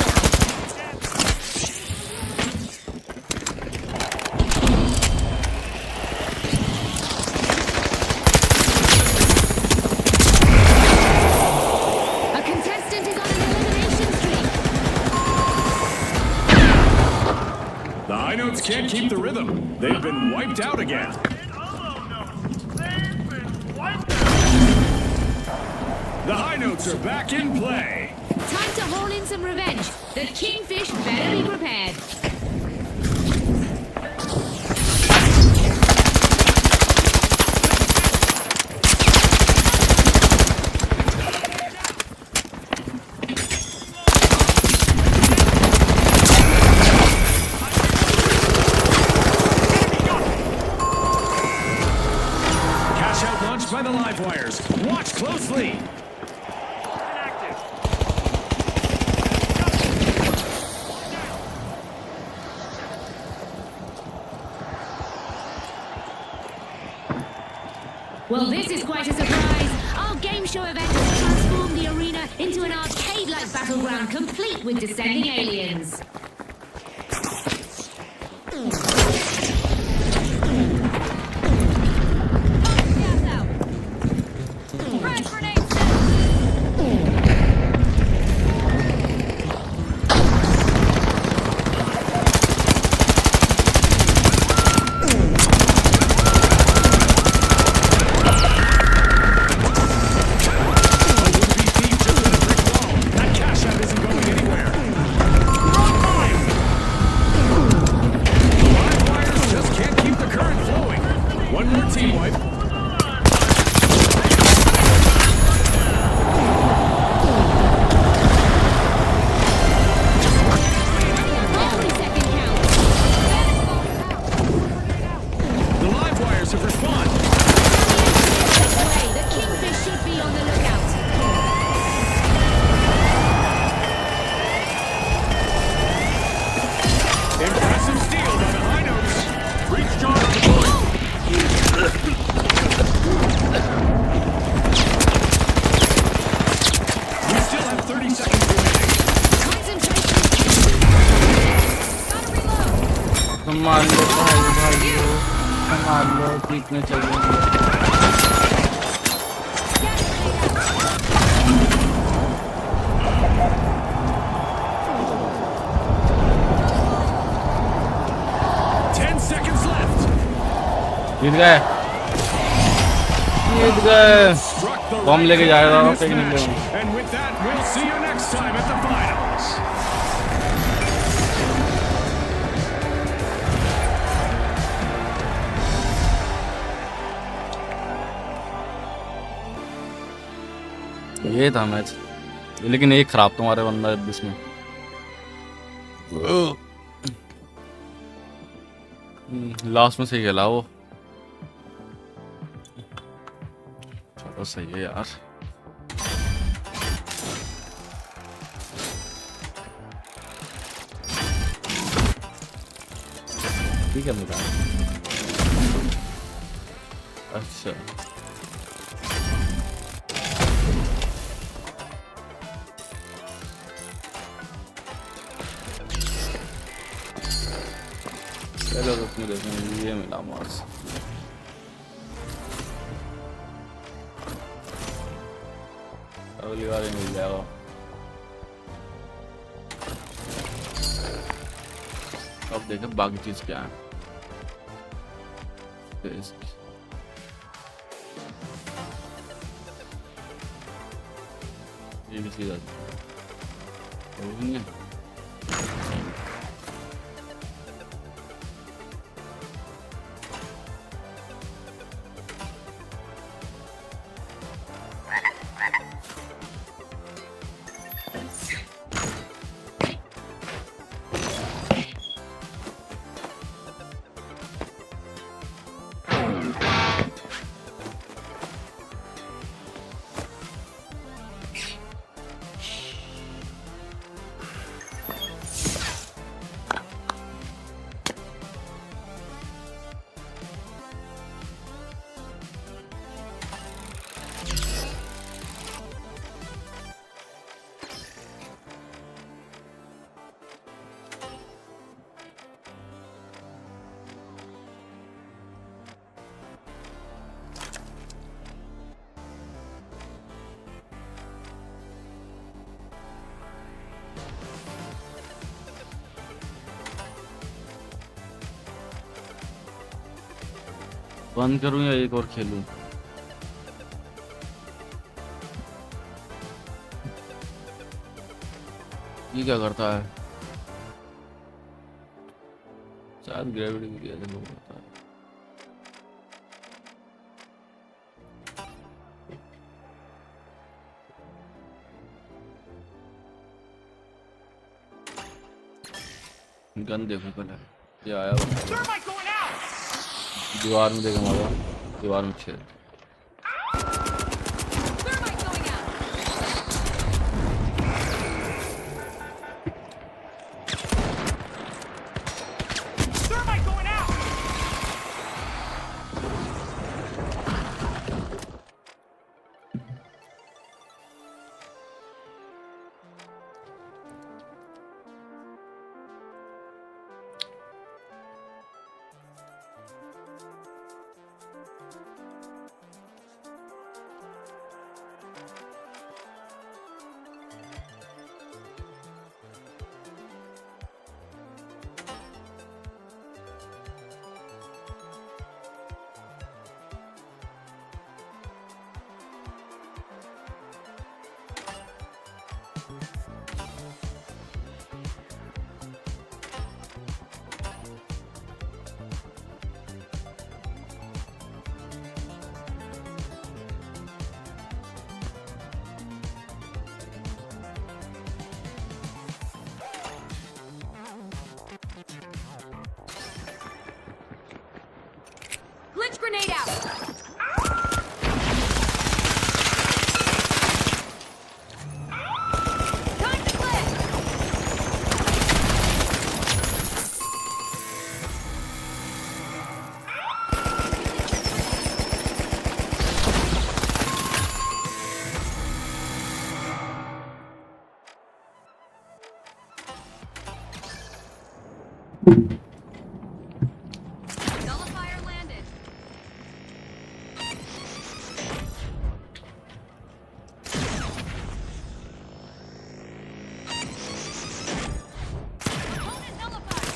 [SPEAKER 4] A contestant is on an elimination streak.
[SPEAKER 3] The high notes can't keep the rhythm. They've been wiped out again. The high notes are back in play.
[SPEAKER 4] Time to haul in some revenge. The kingfish better be prepared.
[SPEAKER 3] Cash out launched by the live wires. Watch closely.
[SPEAKER 4] Well, this is quite a surprise. Our game show event has transformed the arena into an arcade-like battleground complete with descending aliens.
[SPEAKER 2] में चाहिए
[SPEAKER 3] 10 seconds left.
[SPEAKER 2] जीत गए बम लेके जाएगा फेंकने के लिए
[SPEAKER 3] And with that, we'll see you next time at the finals.
[SPEAKER 2] ये था मैच लेकिन एक खराब तुम्हारे बंदा इसमें लास्ट में सही खेला वो चलो सही है यार ठीक है मुझे अच्छा चलो रुकने देते हैं ये मिला मार्क्स अगली बार ही मिल जाएगा अब देखें बाकी चीज क्या है ये भी सीधा नहीं है बंद करूं या एक और खेलूं? ये क्या करता है? शायद ग्रेविटी की वजह से लोग होता है। गन देखो पहले, ये आया हुआ
[SPEAKER 5] Thermite going out!
[SPEAKER 2] दीवार में, देखो मारा दीवार में छेद।
[SPEAKER 4] Thermite going out.
[SPEAKER 5] Thermite going out!
[SPEAKER 4] Glitch grenade out. Time to glitch. Nullifier landed. Opponent nullified.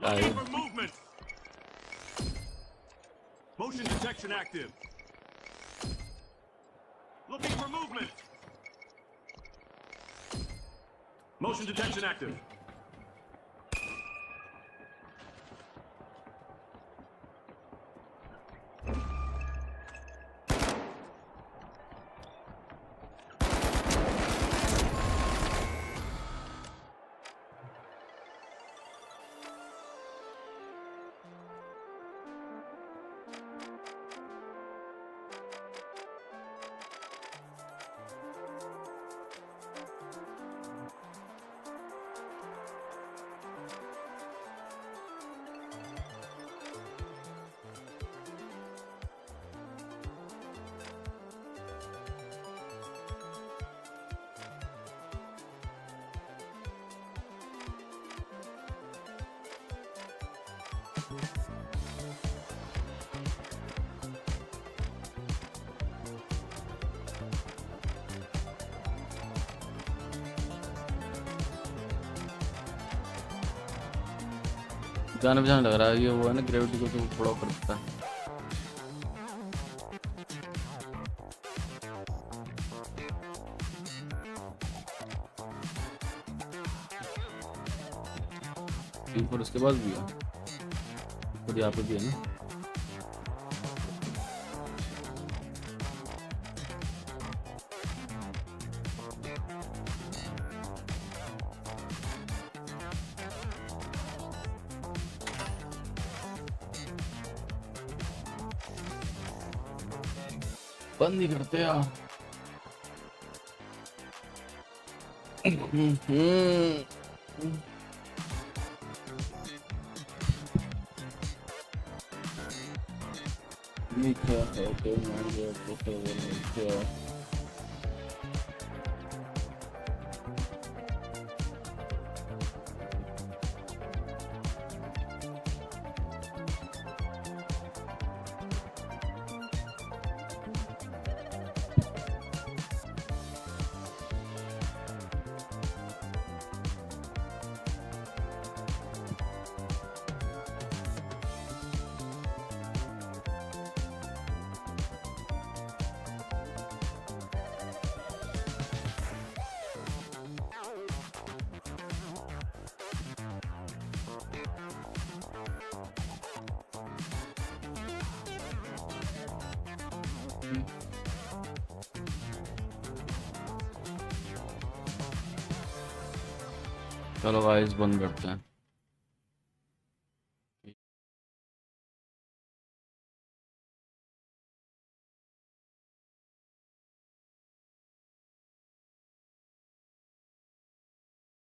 [SPEAKER 5] Looking for movement. Motion detection active. Looking for movement. Motion detection active.
[SPEAKER 2] जाने पहचान लग रहा है ये, वो है ना ग्रेविटी को तो थोड़ा कर देता है। और उसके बाद भी है और यहाँ पे भी है ना। बंद नहीं करते यार। ये क्या है? तो मान लो तो क्या चलो गाइस बंद करते हैं।